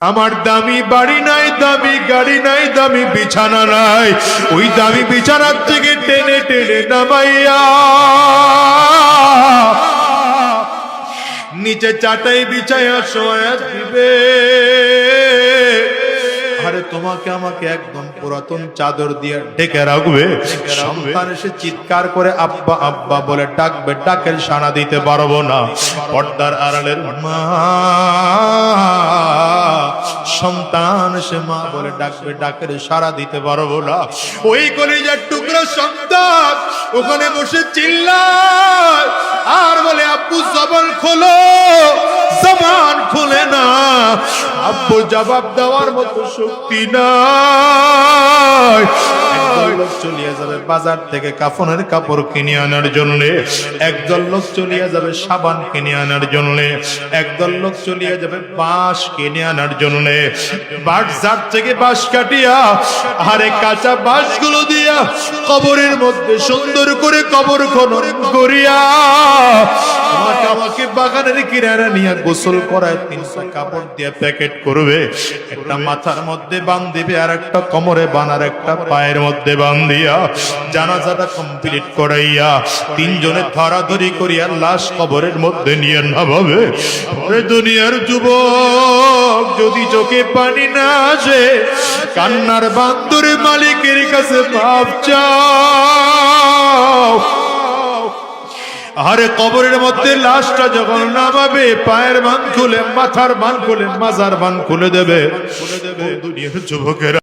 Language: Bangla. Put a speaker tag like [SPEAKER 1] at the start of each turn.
[SPEAKER 1] আমার দামি বাড়ি নাই, দামি গাড়ি নাই, দামি বিছানা নাই, ওই দামি বিছানার থেকে টেনে টেনে নামাইয়া নিচে চাটাই বিছাইয়া শোয়া দিবে। আরে তোমাকে আমাকে একদম পুরাতন চাদর দিয়ে ঢেকে রাখবে। সন্তান এসে চিৎকার করে আব্বা আব্বা বলে ডাকবে, ডাকের সাড়া দিতে পারবো না। পর্দার আড়ালের মা সন্তান সে মা বলে ডাকবে, ডাকের সাড়া দিতে পারবো না। ওই কলিজার টুকরা সন্তান ওখানে বসে চিল্লায় আর বলে আব্বু জবান খোলো, জবান খুলে না। আব্বু জবাব দেওয়ার মতো শক্তি নাই। একদল লোক চলিয়ে যাবে বাজার থেকে কাফনের কাপড় কিনে আনার জন্য, একদল লোক চলিয়ে যাবে সাবান কিনে আনার জন্য, একদল লোক চলিয়ে যাবে বাঁশ কিনে আনার জন্য। বাজার থেকে বাঁশ কাটিয়া আরে কাঁচা বাঁশগুলো দিয়া কবরের মধ্যে সুন্দর করে কবর খনন করিয়া তোমাকে আমাকে বাগানের কিনারা নিয়ে গোসল করায় 300 কাপড় দিয়ে প্যাকেট করবে। একটা মাথার মধ্যে বাঁধিবে, আর একটা কোমরে বানার, একটা পায়ের মধ্যে বাঁধিয়া জানাজাটা কমপ্লিট করাইয়া তিনজনে ধরাধরি করিয়া লাশ কবরের মধ্যে নিয়ে নামাবে। ওরে দুনিয়ার যুবক, যদি চোখে পানি না আসে কান্নার বান্দরে মালিকের কাছে মাপ চাও। আরে কবরের মধ্যে লাশটা যখন নামাবে পায়ের বান খুলে, মাথার বান খুলে, মাজার বান খুলে দেবে। দুনিয়ার যুবকেরা